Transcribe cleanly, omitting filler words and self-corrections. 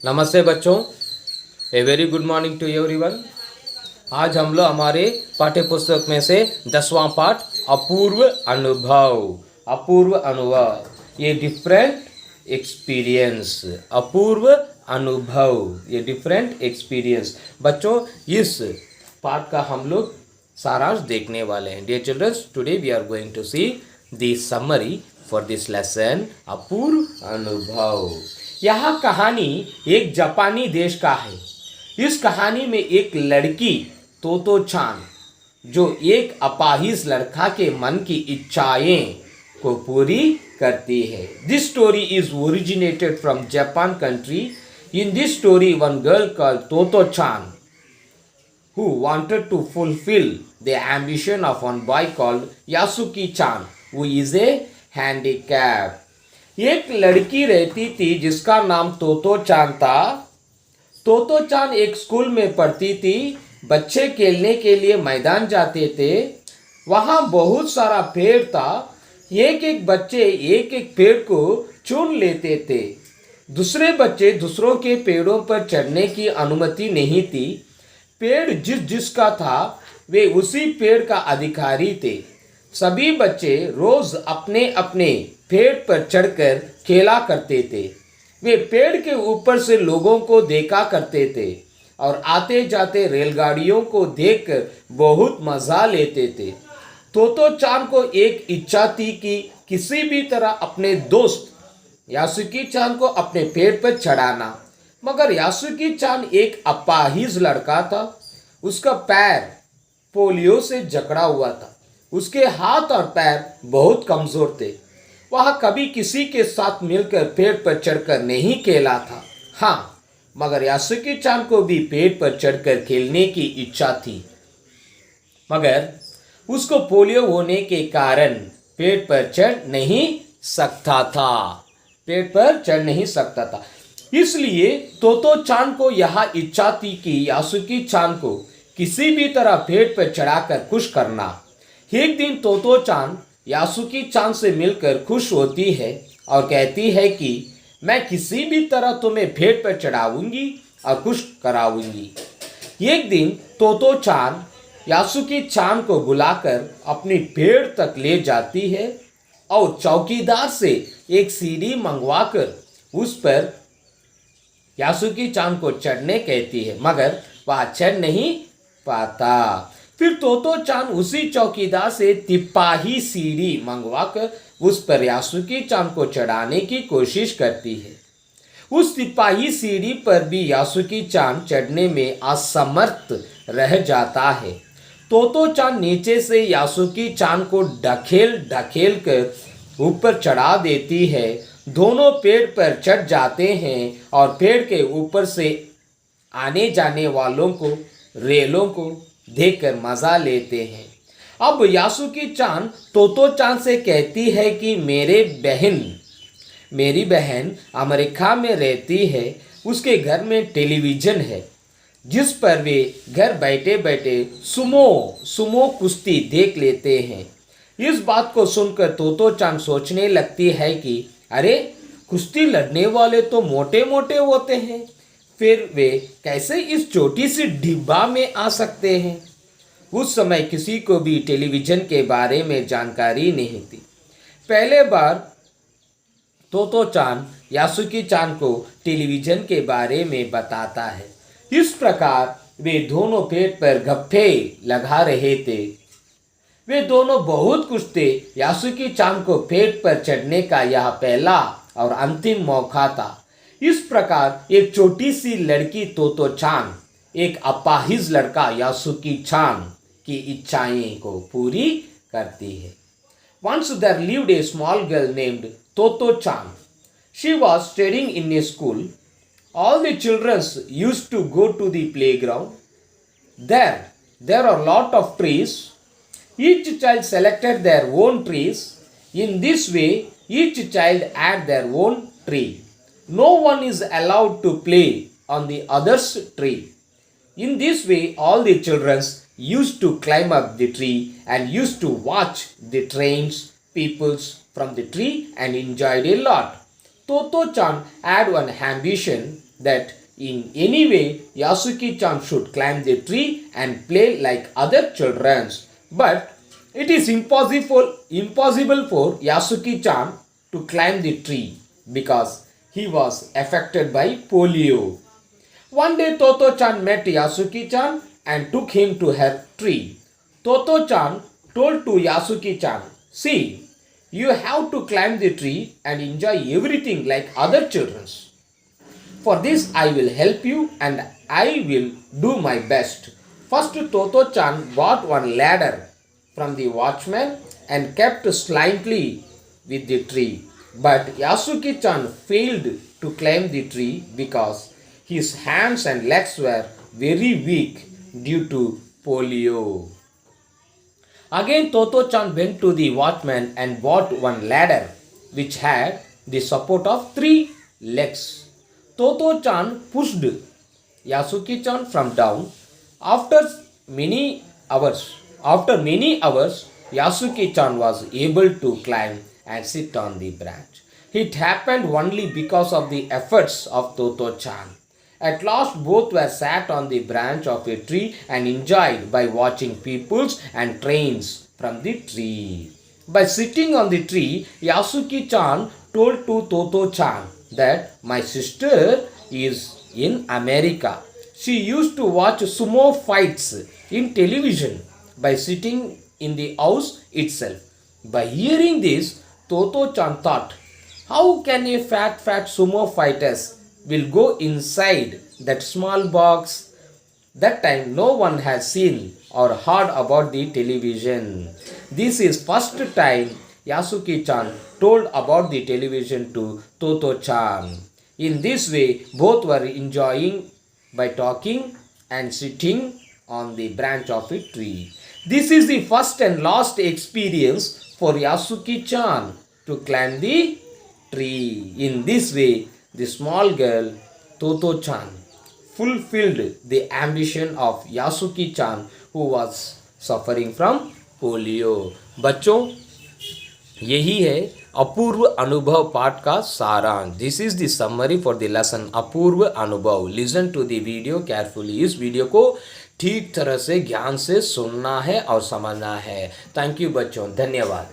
नमस्ते बच्चों, a very good morning to everyone. आज हम लोग हमारे पाठ्य पुस्तक में से 10वां पाठ अपूर्व अनुभव ये डिफरेंट एक्सपीरियंस। अपूर्व अनुभव ये डिफरेंट एक्सपीरियंस। बच्चों, इस पाठ का हम लोग सारांश देखने वाले हैं। Dear childrens, today we are going to see the summary for this lesson Apurva Anubhav. यह कहानी एक जापानी देश का है। इस कहानी में एक लड़की तोतो चान जो एक अपाहिज लड़का के मन की इच्छाएं को पूरी करती है। This story is originated from Japan country. In this story one girl called तोतो चान who wanted to fulfill the ambition of one boy called Yasuki-chan, who is a handicap. एक लड़की रहती थी जिसका नाम तोतो चान था। तोतो चान एक स्कूल में पढ़ती थी। बच्चे खेलने के लिए मैदान जाते थे। वहाँ बहुत सारा पेड़ था। एक एक बच्चे एक एक पेड़ को चुन लेते थे। दूसरे बच्चे दूसरों के पेड़ों पर चढ़ने की अनुमति नहीं थी। पेड़ जिसका था वे उसी पेड़ का अधिकारी थे। सभी बच्चे रोज अपने अपने पेड़ पर चढ़कर खेला करते थे। वे पेड़ के ऊपर से लोगों को देखा करते थे और आते जाते रेलगाड़ियों को देखकर बहुत मजा लेते थे। तोतो चान को एक इच्छा थी कि किसी भी तरह अपने दोस्त यासुकी चान को अपने पेड़ पर चढ़ाना। मगर यासुकी चान एक अपाहिज लड़का था। उसका पैर पोलियो से जकड़ा हुआ था। उसके हाथ और पैर बहुत कमजोर थे। वह कभी किसी के साथ मिलकर पेड़ पर चढ़कर नहीं खेला था। हाँ, मगर यासुकी चान को भी पेड़ पर चढ़कर खेलने की इच्छा थी, मगर उसको पोलियो होने के कारण पेड़ पर चढ़ नहीं सकता था। इसलिए तोतो चान को यह इच्छा थी कि यासुकी चान को किसी भी तरह पेड़ पर चढ़ाकर खुश करना। एक दिन तोतो चान यासुकी चान से मिलकर खुश होती है और कहती है कि मैं किसी भी तरह तुम्हें पेड़ पर चढ़ाऊंगी और खुश कराऊंगी। एक दिन तोतो चान यासुकी चान को बुलाकर अपनी पेड़ तक ले जाती है और चौकीदार से एक सीढ़ी मंगवाकर उस पर यासुकी चान को चढ़ने कहती है, मगर वह चढ़ नहीं पाता। फिर तोतो चान उसी चौकीदार से तिपाही सीढ़ी मंगवाकर उस पर यासुकी चान को चढ़ाने की कोशिश करती है। उस तिपाही सीढ़ी पर भी यासुकी चान चढ़ने में असमर्थ रह जाता है। तोतो चान नीचे से यासुकी चान को ढकेल कर ऊपर चढ़ा देती है। दोनों पेड़ पर चढ़ जाते हैं और पेड़ के ऊपर से आने जाने वालों को रेलों को देखकर मजा लेते हैं। अब यासुकी चान तोतो चान से कहती है कि मेरी बहन अमेरिका में रहती है। उसके घर में टेलीविज़न है जिस पर वे घर बैठे बैठे सुमो कुश्ती देख लेते हैं। इस बात को सुनकर तोतो चान सोचने लगती है कि अरे, कुश्ती लड़ने वाले तो मोटे मोटे होते हैं, फिर वे कैसे इस छोटी सी डिब्बा में आ सकते हैं। उस समय किसी को भी टेलीविज़न के बारे में जानकारी नहीं थी। पहले बार तोतो चान यासुकी चान को टेलीविज़न के बारे में बताता है। इस प्रकार वे दोनों पेड़ पर गप्पे लगा रहे थे। वे दोनों बहुत खुश थे। यासुकी चान को पेड़ पर चढ़ने का यह पहला और अंतिम मौका था। इस प्रकार एक छोटी सी लड़की तोतो चान एक अपाहिज लड़का यासुकी चान की इच्छाएं को पूरी करती है। Once there lived a small girl named Toto Chan. She was studying in a school. All the children used to go to the playground. There are a lot of trees. Each child selected their own trees. In this way, each child had their own tree. No one is allowed to play on the other's tree. In this way, all the children used to climb up the tree and used to watch the trains, peoples from the tree and enjoyed a lot. Toto Chan had one ambition. that in any way Yasuki-chan should climb the tree and play like other children. But it is impossible for Yasuki-chan to climb the tree because he was affected by polio. One day Toto-chan met Yasuki-chan and took him to her tree. Toto-chan told to Yasuki-chan, "See, you have to climb the tree and enjoy everything like other children. For this I will help you and I will do my best." First Toto-chan bought one ladder from the watchman and kept slightly with the tree. But Yasuki-chan failed to climb the tree because his hands and legs were very weak due to polio. Again Toto-chan went to the watchman and bought one ladder which had the support of 3 legs. Toto-chan pushed Yasuki-chan from down. After many hours, Yasuki-chan was able to climb and sit on the branch. It happened only because of the efforts of Toto-chan. At last both were sat on the branch of a tree and enjoyed by watching peoples and trains from the tree. By sitting on the tree, Yasuki-chan told to Toto-chan that my sister is in America. She used to watch sumo fights in television by sitting in the house itself. By hearing this, Toto-chan thought, how can a fat sumo fighters will go inside that small box? That time no one has seen or heard about the television. This is first time Yasuki-chan told about the television to Toto-chan. In this way, both were enjoying by talking and sitting on the branch of a tree. This is the first and last experience for Yasuki-chan to climb the tree. In this way, the small girl Toto-chan fulfilled the ambition of Yasuki-chan who was suffering from polio. बच्चों, यही है अपूर्व अनुभव पाठ का सारांश. This is the summary for the lesson Apurva Anubhav. Listen to the video carefully. इस video को ठीक तरह से ज्ञान से सुनना है और समझना है. थैंक यू बच्चों, धन्यवाद.